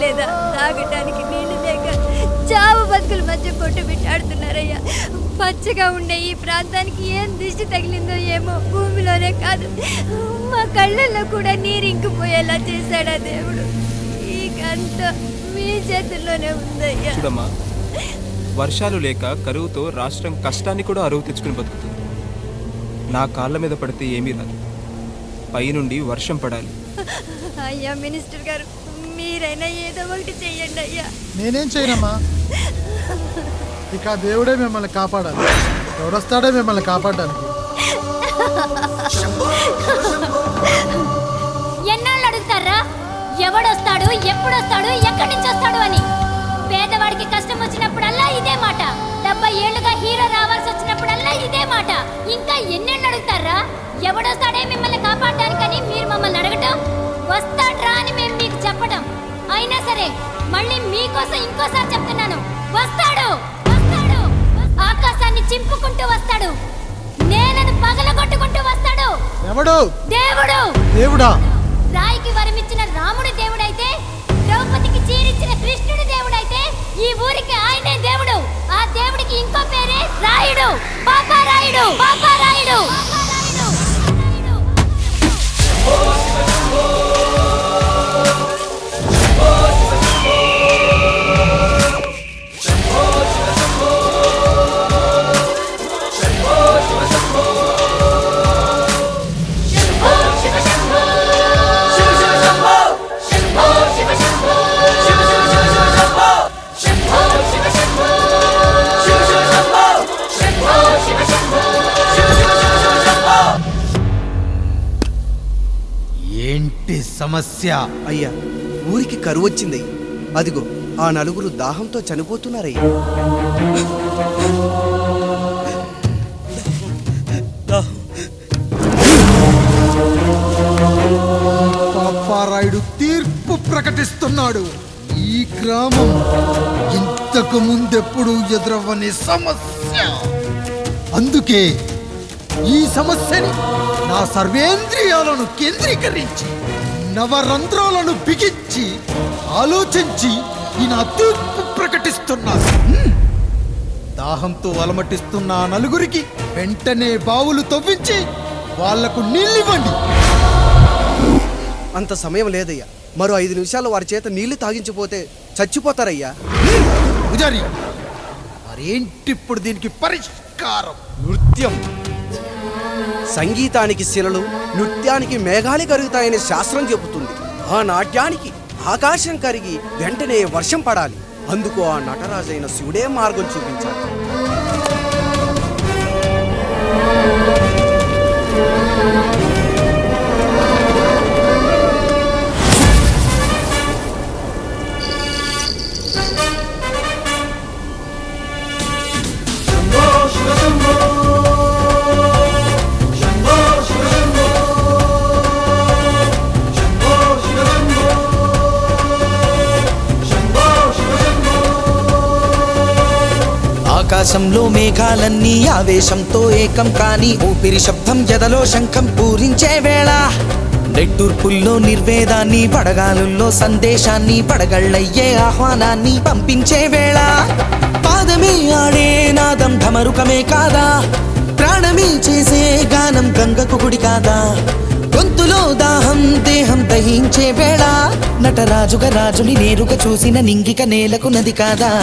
లేదా? తాగటానికి నీళ్లు లేక చావు బతుకుల మధ్య కొట్టు పెట్టాడుతున్నారయ్యా. పచ్చగా ఉండే ఈ ప్రాంతానికి ఏం దిష్టి తగిలిందో ఏమో. భూమిలోనే కాదు, మా కళ్ళల్లో కూడా నీరు ఇంకిపోయేలా చేశాడా దేవుడు. ఈ గంట మీ చేతుల్లోనే ఉందయ్యా. చూడమ్మా, వర్షాలు లేక కరువుతో రాష్ట్రం కష్టాన్ని కూడా అరువు తెచ్చుకుని బతుకుతుంది. నా కాళ్ళ మీద పడితే ఏమీ రాదు, పైనుండి వర్షం పడాలి. అయ్యా మినిస్టర్ గారు, మీరైనా ఏదో ఒకటి చెయ్యండి అయ్యా. నేనేం చేయనమ్మా, ఇక దేవుడే మిమ్మల్ని కాపాడాలి. ఎవడొస్తాడే మిమ్మల్ని కాపాడడానికి? ఎన్నాళ్ళు అడుగుతారా ఎవడొస్తాడు, ఎప్పుడొస్తాడు, ఎక్కడి నుంచి వస్తాడు అని? పేదవాడికి కష్టం వచ్చినప్పుడల్లా ఇదే మాట. 70 ఏళ్లుగా హీరో రావాల్సి వచ్చినప్పుడల్లా ఇదే మాట. ఇంకా ఎన్నెళ్ళు అడుగుతారా ఎవడొస్తాడే మిమ్మల్ని కాపాడడానికని? మీరు మమ్మల్ని అడగటం, వస్తాడ్రా అని మేము మీకు చెప్పడం. అయినా సరే మళ్ళీ మీకోసం ఇంకోసారి చెప్తున్నాను, వస్తాడు వస్తాడు. ఆకాశాన్ని చింపుకుంటూ వస్తాడు, నేలను పగలగొట్టుకుంటూ వస్తాడు. ఎవడు? దేవుడు. దేవుడా? రాయికి వరమిచ్చిన రాముడు దేవుడైతే, ద్రౌపదికి చీరిచ్చిన కృష్ణుడు దేవుడైతే, ఈ ఊరికి ఆయనే దేవుడు. ఆ దేవుడికి ఇంకో పేరే రాయుడు, పాపారాయుడు, పాపారాయుడు. ఏంటి సమస్య? అయ్యా, ఊరికి కరువు వచ్చింది. అదిగో ఆ నలుగురు దాహంతో చనిపోతున్నారయ్యా. పాపారాయుడు తీర్పు ప్రకటిస్తున్నాడు. ఈ గ్రామం ఇంతకు ముందెప్పుడు ఎదురవ్వని సమస్య. అందుకే ఈ సమస్యని నా సర్వేంద్రియాలను కేంద్రీకరించి, నవరంధ్రాలను బిగించి ఆలోచించి ఈ నా తీర్పు ప్రకటిస్తున్నాను. దాహంతో అలమటిస్తున్న ఆ నలుగురికి వెంటనే బావులు తవ్వించి వాళ్లకు నీళ్ళివ్వండి. అంత సమయం లేదయ్యా. మరో 5 నిమిషాలు వారి చేత నీళ్లు తాగించిపోతే చచ్చిపోతారయ్యా. పూజారి, మరేంటి ఇప్పుడు దీనికి పరిష్కారం? నృత్యం. సంగీతానికి శిలలు, నృత్యానికి మేఘాలు కరుగుతాయని శాస్త్రం చెబుతుంది. ఆ నాట్యానికి ఆకాశం కరిగి వెంటనే వర్షం పడాలి. అందుకు ఆ నటరాజైన శివుడే మార్గం చూపించాలి. ఆకాశంలో మేఘాలన్నీ ఆవేశంతో ఏకం కాని ఊపిరి శబ్దం ఎదలో శంఖం పూరించే వేళ, నెట్టూర్పుల్లో నిర్వేదాన్ని, పడగాలుల్లో సందేశాన్ని, పడగళ్ళయ్యే ఆహ్వానాన్ని పంపించే వేళ, పాదమే ఆడే నాదం ఢమరుకమే కాదా, ప్రాణమే చేసే గానం గంగకు గుడి కాదా, గొంతులో దాహం దేహం దహించే వేళ, నటరాజుగా రాజుని నేరుగా చూసిన నింగిక నేలకు నది కాదా.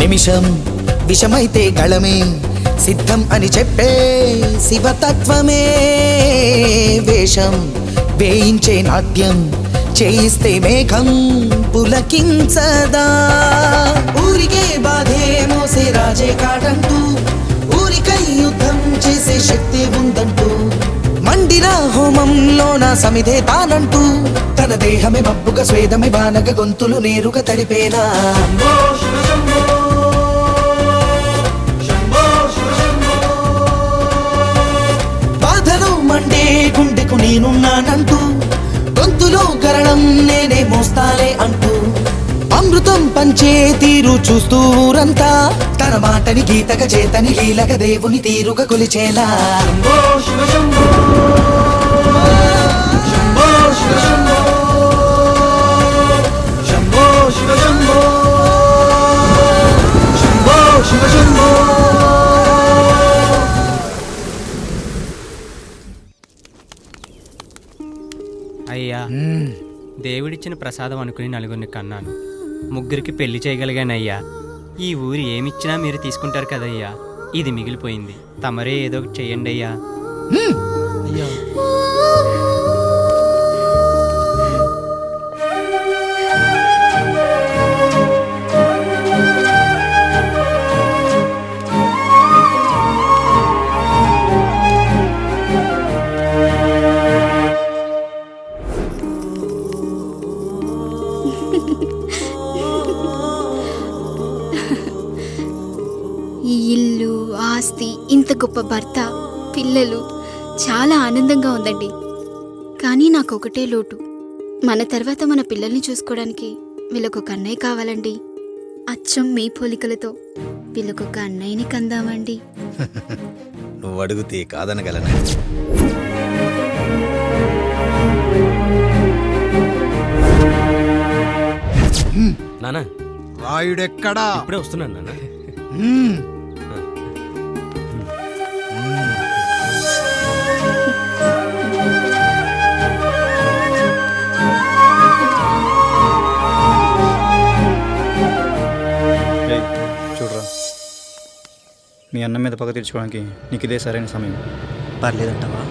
నిమిషం విషమైతే గళమే సిద్ధం అని చెప్పే శివతత్వమే, వేషం వేయించే నాట్యం చేయిస్తే మేఘం పులకించదా, ఊరికే బాధే మోసే రాజే కాడంటూ, ఊరికై యుద్ధం చేసే శక్తి ఉందంటూ, మండిన హోమంలో నా సమిధే తానంటూ, తన దేహమే మబ్బుగా స్వేదమే బానగ గొంతులు నేరుగా తడిపేనా. మండే గుండెకు నేనున్నానంటూ, గొంతులో గరణం నేనే మోస్తాలే అంటూ, అమృతం పంచే తీరు చూస్తూ ఊరంతా తన మాటని గీతక చేతని లీలక దేవుని తీరుగా కొలిచేలా అయ్యా, దేవుడిచ్చిన ప్రసాదం అనుకుని నలుగురిని కన్నాను. ముగ్గురికి పెళ్లి చేయగలిగానయ్యా. ఈ ఊరు ఏమిచ్చినా మీరు తీసుకుంటారు కదయ్యా. ఇది మిగిలిపోయింది. తమరే ఏదో ఒకటి చెయ్యండి అయ్యా. అయ్యా ఈ ఇల్లు, ఆస్తి, ఇంత గొప్ప భర్త, పిల్లలు, చాలా ఆనందంగా ఉందండి. కానీ నాకు ఒకటే లోటు. మన తర్వాత మన పిల్లల్ని చూసుకోవడానికి వీళ్ళకొక అన్నయ్య కావాలండి. అచ్చం మీ పోలికలతో వీళ్ళకొక అన్నయ్యని కందామండి. నువ్వు అడిగితే కాదనగలనా? నానా, రాయుడెక్కడా? ఇప్పుడే వస్తున్నాను నాన్న. చూడరా, మీ అన్న మీద పగ తీర్చుకోవడానికి నీకు ఇదే సరైన సమయం. పర్లేదంటావా?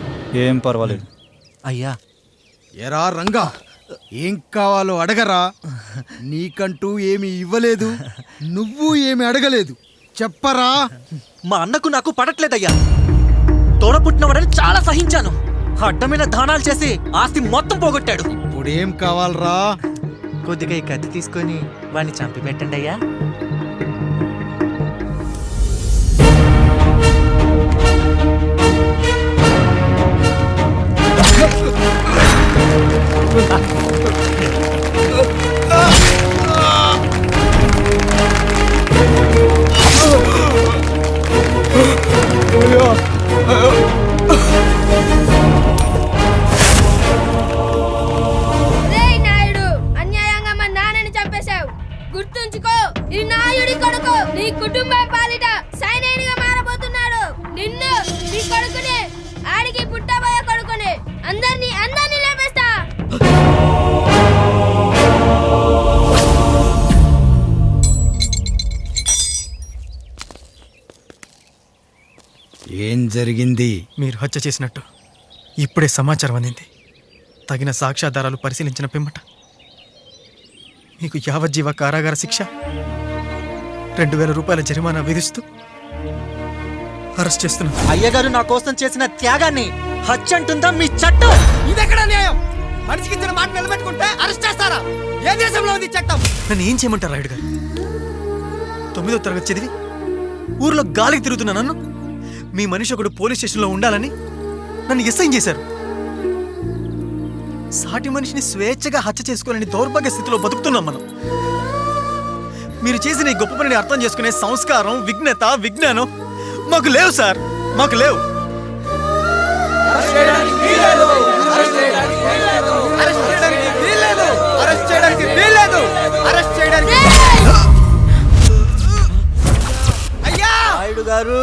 ఏం పర్వాలేదు. అయ్యా, ఎరా రంగా, ఏం కావాలో అడగరా. నీకంటూ ఏమి ఇవ్వలేదు, నువ్వు ఏమి అడగలేదు. చెప్పరా. మా అన్నకు నాకు పడట్లేదయ్యా. తోడ పుట్టినవాడని చాలా సహించాను. అడ్డమైన దానాలు చేసి ఆస్తి మొత్తం పోగొట్టాడు. ఇప్పుడేం కావాలరా? కొద్దిగా ఈ కత్తి తీసుకొని వాడిని చంపి పెట్టండి అయ్యా. రేయ్ నాయుడు, అన్యాయంగా మా నాన్నని చంపేశావు. గుర్తుంచుకో, ఈ నాయుడి కొడుకు నీ కుటుంబం పాలిట సైనికుడిగా మారబోతున్నాడు. నిన్ను, నీ కొడుకుని, ఆడికి పుట్టబోయే కొడుకుని, అందరినీ లేపేస్తా. ఏం జరిగింది? మీరు హత్య చేసినట్టు ఇప్పుడే సమాచారం అందింది. తగిన సాక్ష్యాధారాలు పరిశీలించిన పిమ్మట మీకు యావజ్జీవ కారాగార శిక్ష, 2000 రూపాయల జరిమానా విధిస్తూ అరెస్ట్ చేస్తున్నాను. అయ్యగారు నా కోసం చేసిన త్యాగాన్ని హత్య అంటుందా మీ చట్టం? ఇదెక్కడ న్యాయం? మనిషికి ఇచ్చిన మాట నిలబెట్టుకుంటే అరెస్ట్ చేస్తారా? ఏ దేశంలో ఉంది చట్టం? నన్ను ఏం చేయమంటారు రాయుడు గారు? 9వ తరగతి చదివి ఊర్లో గాలికి తిరుగుతున్నా నన్ను మీ మనిషి ఒకడు పోలీస్ స్టేషన్లో ఉండాలని నన్ను ఎస్ఐన్ చేశారు. సాటి మనిషిని స్వేచ్ఛగా హత్య చేసుకోవాలని దౌర్భాగ్య స్థితిలో బతుకుతున్నాం మనం. మీరు చేసిన ఈ గొప్ప పనిని అర్థం చేసుకునే సంస్కారం, విజ్ఞత, విజ్ఞానం మాకు లేవు సార్, మాకు లేవు. నాయుడు గారు,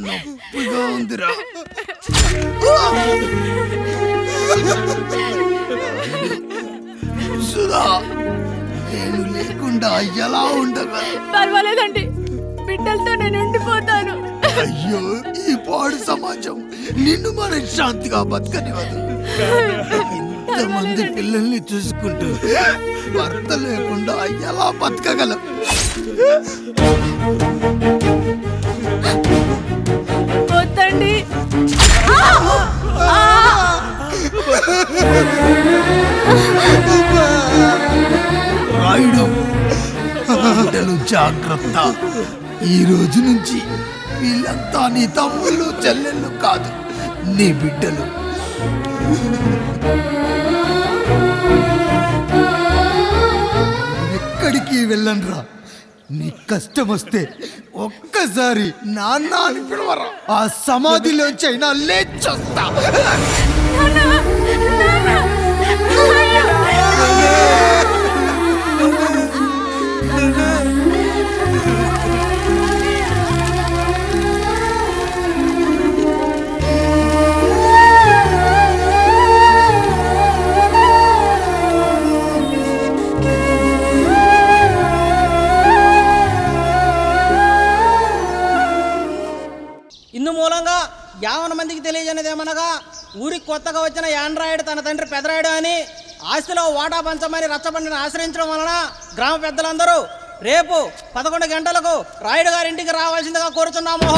నొప్పిగా ఉందిరా. సుధా, నేను లేకుండా ఎలా ఉండగలను? పర్వాలేదండి, బిడ్డలతో నేను ఉండిపోతాను. అయ్యో, ఈ పాడు సమాజం నిన్ను మనశ్శాంతిగా బతకనివ్వదు. ఇంతమంది పిల్లల్ని చూసుకుంటూ భర్త లేకుండా ఎలా బతకగలం? వద్దండి. రాయుడు, జాగ్రత్త. ఈ రోజు నుంచి వీళ్ళంతా నీ తమ్ముళ్ళు చెల్లెళ్ళు కాదు, నీ బిడ్డలు. ఎక్కడికి వెళ్ళండ్రా. నీ కష్టం వస్తే ఒక్కసారి నాన్న అని పిలవరా. ఆ సమాధిలోంచి అయినా లేచొస్తా. ఇందు మూలంగా 50 మందికి తెలియజేయనిదేమనగా, ఊరికి కొత్తగా వచ్చిన యాండ్రాయిడ్ తన తండ్రి పెదరాయుడు అని ఆస్తిలో వాటా పంచమని రచ్చబండిని ఆశ్రయించడం వలన గ్రామ పెద్దలందరూ రేపు 11 గంటలకు రాయుడు గారి ఇంటికి రావాల్సిందిగా కోరుతున్నాము.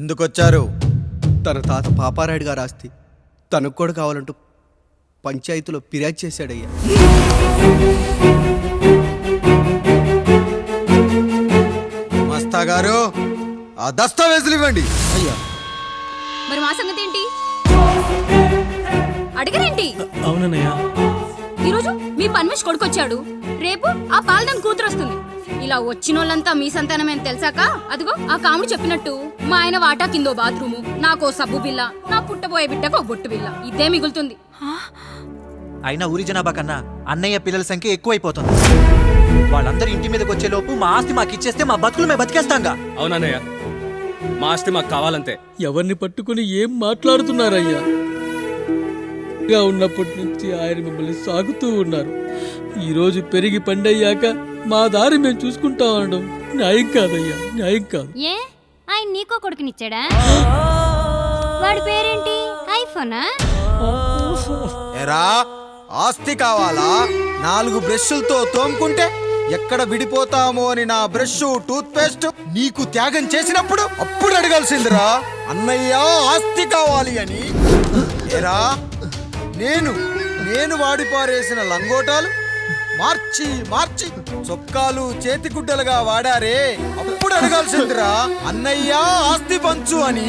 ఎందుకొచ్చారు? తన తాత పాపారాయుడు గారు ఆస్తి తనకు కూడా కావాలంటూ పంచాయతీలో ఫిర్యాదు చేశాడయ్యా. మస్తా గారు, ఆ దస్తావేజులు ఇవ్వండి. అయ్యా, మరి మా సంగతి ఏంటి? అడగరేంటి? అవునన్నయ్యా, ఈరోజు మీ పన్మేష్ కొడుకొచ్చాడు, రేపు ఆ పాలదం కూతురు వస్తుంది. ఇలా వచ్చినోళ్ళంతా మీ సంతానమేం తెలిసాక అదిగో ఆ కాముడు చెప్పినట్టు మా ఆయన వాటా కిందో బాత్రూము, నాకో సబ్బు బిల్ల, నా పుట్టబోయే బిడ్డకో బొట్టు బిల్ల, ఇదే మిగులుతుంది. అయినా ఊరి జనాభా కన్నా అన్నయ్య పిల్లల సంఖ్య ఎక్కువైపోతుంది. వాళ్ళందరూ ఇంటి మీదకి వచ్చేలోపు మా ఆస్తి మాకు ఇచ్చేస్తే మా బతుకులు మేము బతికేస్తాంగా. అవునన్నయ్య, మా ఆస్తి మాకు కావాలంతే. ఎవరిని పట్టుకుని ఏం మాట్లాడుతున్నారయ్యా? ఉన్నప్పటి నుంచి ఆయన మిమ్మల్ని సాగుతూ ఉన్నారు. ఈరోజు పెరిగి పండయ్యాక మా దారి మేము చూసుకుంటా ఉండడం న్యాయం కాదయ్యా, న్యాయం కాదు. ఏ ఆయన నీకో కొడుకునిచ్చాడా? వాడి పేరేంటి? ఐఫోనా? ఎరా, ఆస్తి కావాలా? 4 బ్రష్లతో తోముకుంటే ఎక్కడ విడిపోతామో అని నా బ్రష్ టూత్ పేస్ట్ నీకు త్యాగం చేసినప్పుడు అప్పుడు అడగాల్సిందిరా, అన్నయ్య ఆస్తి కావాలి అని. ఎరా, నేను వాడిపారేసిన లంగోటాలు మార్చి మార్చి చొక్కాలు చేతిగుడ్డలుగా వాడారే, అప్పుడు అడగాల్సిందిరా, అన్నయ్య ఆస్తి పంచు అని.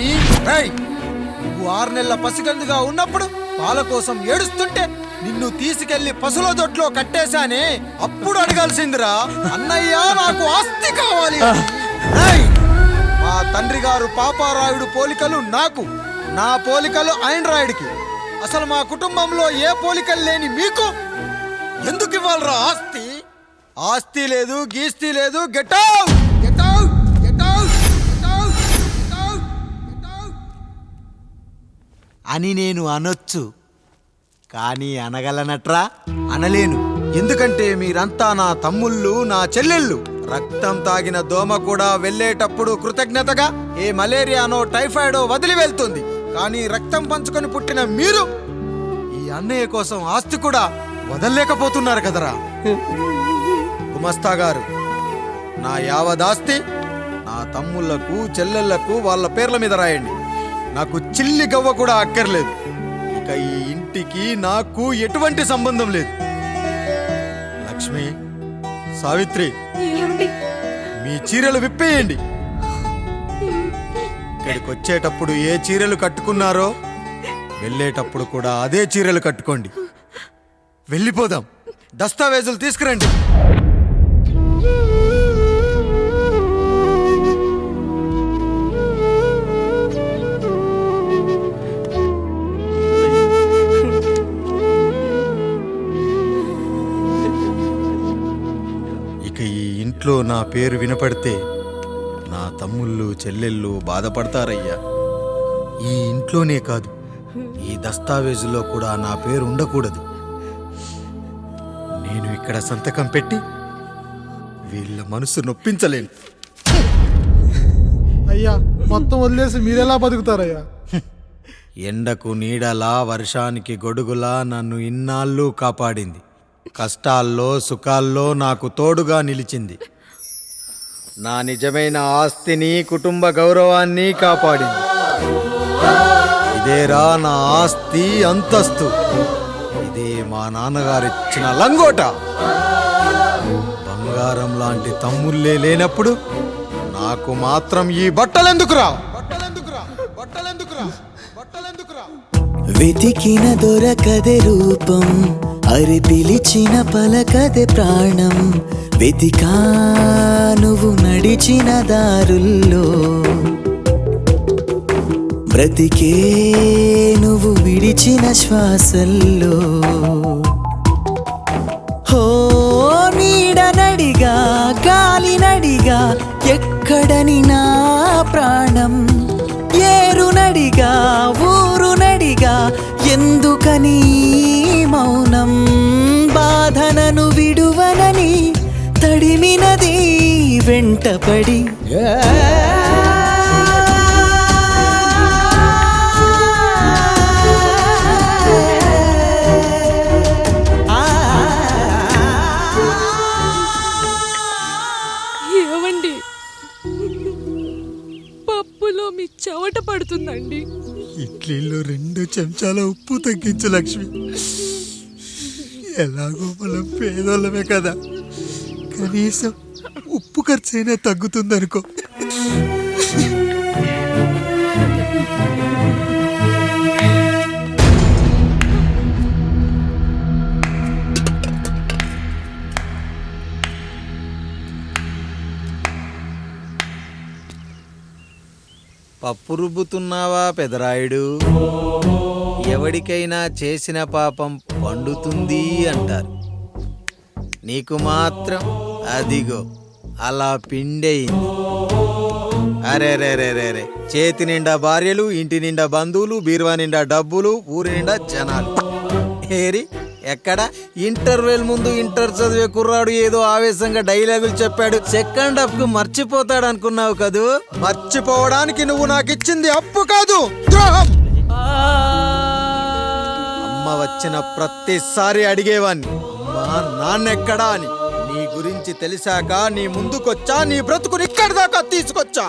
నువ్వు 6 నెలల పసిగందుగా ఉన్నప్పుడు పాల కోసం ఏడుస్తుంటే నిన్ను తీసుకెళ్లి పశువుల దొడ్లో కట్టేశానే, అప్పుడు అడగాల్సిందిరా, అన్నయ్య నాకు ఆస్తి కావాలి. మా తండ్రి గారు పాపారాయుడు పోలికలు నాకు, నా పోలికలు ఆండ్రాయిడ్కి. అసలు మా కుటుంబంలో ఏ పోలికలు లేని మీకు ఎందుకు ఇవ్వాలరా ఆస్తి? ఆస్తి లేదు, గీస్తి లేదు. Get out, get out, get out, get out, get out, get out అని నేను అనొచ్చు, కానీ అనగలనట్రా? అనలేను. ఎందుకంటే మీరంతా నా తమ్ముళ్ళు, నా చెల్లెళ్ళు. రక్తం తాగిన దోమ కూడా వెళ్ళేటప్పుడు కృతజ్ఞతగా ఏ మలేరియానో టైఫాయిడో వదిలి వెళ్తుంది. కానీ రక్తం పంచుకొని పుట్టిన మీరు ఈ అన్నయ్య కోసం ఆస్తి కూడా వదలలేకపోతున్నారు కదరా. గుమస్తా గారు, నా యావదాస్తి నా తమ్ముళ్లకు చెల్లెళ్లకు వాళ్ళ పేర్ల మీద రాయండి. నాకు చిల్లి గవ్వ కూడా అక్కర్లేదు. ఇక ఈ ఇంటికి నాకు ఎటువంటి సంబంధం లేదు. లక్ష్మి, సావిత్రి, మీ చీరలు విప్పేయండి. ఇక్కడికి వచ్చేటప్పుడు ఏ చీరలు కట్టుకున్నారో వెళ్ళేటప్పుడు కూడా అదే చీరలు కట్టుకోండి. వెళ్ళిపోదాం. దస్తావేజులు తీసుకురండి. ఇక ఈ ఇంట్లో నా పేరు వినపడితే నా తమ్ముళ్ళు చెల్లెళ్ళు బాధపడతారయ్యా. ఈ ఇంట్లోనే కాదు, ఈ దస్తావేజులో కూడా నా పేరు ఉండకూడదు. నేను ఇక్కడ సంతకం పెట్టి వీళ్ళ మనసు నొప్పించలేను. అయ్యా, మొత్తం వదిలేసి మీరెలా బతుకుతారయ్యా? ఎండకు నీడలా, వర్షానికి గొడుగులా నన్ను ఇన్నాళ్ళు కాపాడింది. కష్టాల్లో సుఖాల్లో నాకు తోడుగా నిలిచింది. నా నిజమైన ఆస్తిని, కుటుంబ గౌరవాన్ని కాపాడింది. ఇదేరా నా ఆస్తి అంతస్తు. ఇదే మా నాన్నగారిచ్చిన లంగోట. బంగారం లాంటి తమ్ముళ్ళే లేనప్పుడు నాకు మాత్రం ఈ బట్టలెందుకురా? వెతికిన దొరకదే రూపం, అరి పిలిచిన పలకదే ప్రాణం. వెతికా నువ్వు నడిచిన దారుల్లో, బ్రతికే నువ్వు విడిచిన శ్వాసల్లో. హో నీడనడిగా గాలినడిగా ఎక్కడని నా ప్రాణం. ఏరునడిగా ఊరునడిగా ఎందుకని మౌనం. బాధనను విడువనని తడిమినది వెంటపడి. ఏవండి, పప్పులో మీ చెవట పడుతుందండి. ఇడ్లీలో 2 చెంచాల ఉప్పు తగ్గించు లక్ష్మి. ఎలాగో మనం పేదోళ్ళమే కదా, కనీసం ఉప్పు ఖర్చైనా తగ్గుతుందనుకో. పప్పు రుబ్బుతున్నావా పెదరాయుడు? ఎవడికైనా చేసిన పాపం పండుతుంది అంటారు. నీకు మాత్రం అదిగో అలా పిండయింది. అరే రే రే రే రే, చేతి నిండా భార్యలు, ఇంటి నిండా బంధువులు, బీరువా నిండా డబ్బులు, ఊరి నిండా జనాలు. ఏరి ఎక్కడ? ఇంటర్వెల్ ముందు ఇంటర్ చదివే కుర్రాడు ఏదో ఆవేశంగా డైలాగులు చెప్పాడు, సెకండ్ హాఫ్ కు మర్చిపోతాడు అనుకున్నావు కదూ? మర్చిపోవడానికి నువ్వు నాకు ఇచ్చింది అప్పు కాదు, ద్రోహం. అమ్మ వచ్చిన ప్రతిసారి అడిగేవాణ్ణి, అమ్మా నాన్నెక్కడా అని. నీ గురించి తెలిసాక నీ ముందుకొచ్చా, నీ బ్రతుకుని ఇక్కడి దాకా తీసుకొచ్చా.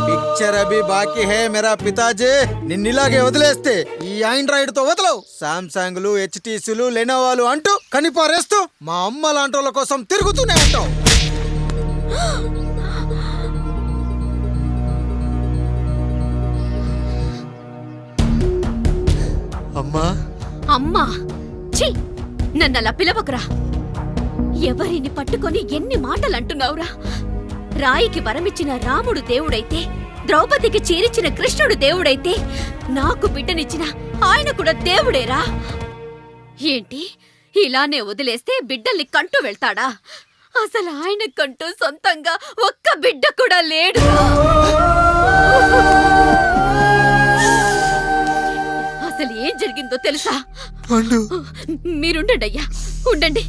పిక్చర్ అభి బాకీ హే మేరా పితాజీ. నిన్నిలాగే వదిలేస్తే ఈ ఆండ్రాయిడ్ తో వదలవు. సామ్సంగ్లు, హెచ్టీసీలు, లెనోవాలు అంటూ కనిపారేస్తూ మా అమ్మ లాంటి వాళ్ళ కోసం తిరుగుతూనే ఉంటావు. అమ్మా అమ్మా, ఛీ, నన్ను అలా పిలవకురా. ఎవరిని పట్టుకొని ఎన్ని మాటలు అంటున్నావురా? రాయికి వరమిచ్చిన రాముడు దేవుడైతే, ద్రౌపదికి చీరిచిన కృష్ణుడు దేవుడైతే, నాకు బిడ్డనిచ్చిన ఆయన కూడా దేవుడేరా. ఏంటి, ఇలానే వదిలేస్తే బిడ్డల్ని కంటూ వెళ్తాడా? అసలు ఆయన కంటూ సొంతంగా ఒక్క బిడ్డ కూడా లేడురా. అసలు ఏం జరిగిందో తెలుసా? మీరుండండి అయ్యా, ఉండండి.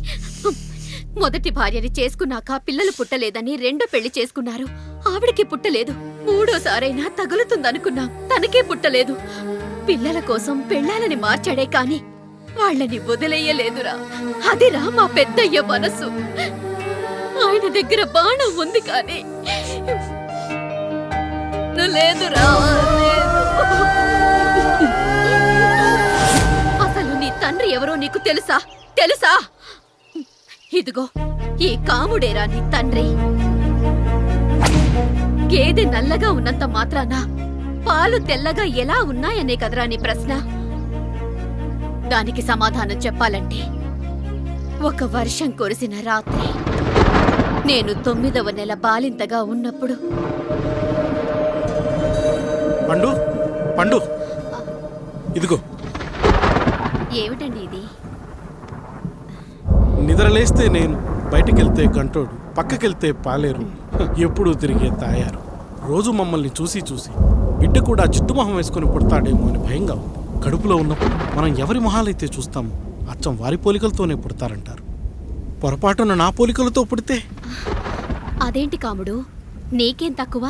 మొదటి భార్యని చేసుకున్నాక పిల్లలు పుట్టలేదని 2వ పెళ్లి చేసుకున్నారు. ఆవిడికి పుట్టలేదు. 3వసారైనా తగులుతుందనుకున్నాం, తనకే పుట్టలేదు. పిల్లల కోసం పెళ్ళాలని మార్చాడే కాని వాళ్ళని వదిలేయలేదురా. అదిరా మా పెద్దయ్య మనసు. ఆయన దగ్గర బాణం ఉంది కానీ లేదురా, అసలు నీ తండ్రి ఎవరో నీకు తెలుసా? తెలుసా? ఇదిగో ఈ కాముడేరా నీ తండ్రి. గేదె నల్లగా ఉన్నంత మాత్రాన పాలు తెల్లగా ఎలా ఉన్నాయనే కదరా నీ ప్రశ్న. దానికి సమాధానం చెప్పాలంటే, ఒక వర్షం కురిసిన రాత్రి నేను 9వ నెల బాలింతగా ఉన్నప్పుడు. పండు పండు, ఇదిగో. ఏమిటండి ఇది? నిద్రలేస్తే నేను, బయటికెళ్తే గంటోడు, పక్కకెళ్తే పాలేరు, ఎప్పుడూ తిరిగే తాయారు. రోజు మమ్మల్ని చూసి చూసి బిడ్డ కూడా చిట్టుమొహం వేసుకుని పుడతాడేమో అని భయంగా ఉంది. కడుపులో ఉన్నప్పుడు మనం ఎవరి మొహాలైతే చూస్తామో అచ్చం వారి పోలికలతోనే పుడతారంటారు. పొరపాటున నా పోలికలతో పుడితే? అదేంటి కాముడు, నీకేం తక్కువ?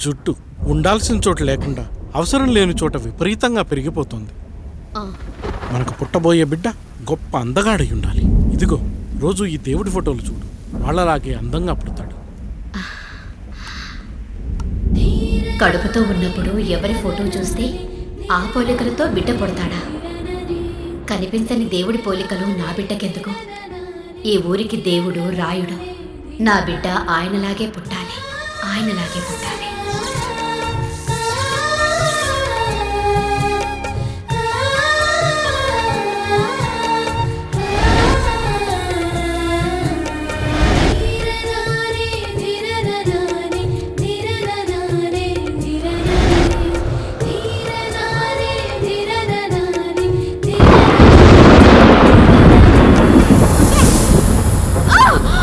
జుట్టు ఉండాల్సిన చోట లేకుండా అవసరం లేని చోట విపరీతంగా పెరిగిపోతుంది. మనకు పుట్టబోయే బిడ్డ గొప్ప అందగాడై ఉండాలి. ఇదిగో రోజు ఈ దేవుడి ఫోటోలు చూడు, వాళ్ళలాగే అందంగా పుడతాడు. కడుపుతో ఉన్నప్పుడు ఎవరి ఫోటో చూస్తే ఆ పోలికలతో బిడ్డ పుడతాడా? కనిపించని దేవుడి పోలికలు నా బిడ్డకెందుకు? ఈ ఊరికి దేవుడు రాయుడు. నా బిడ్డ ఆయనలాగే పుట్టాలి, ఆయనలాగే పుట్టాలి.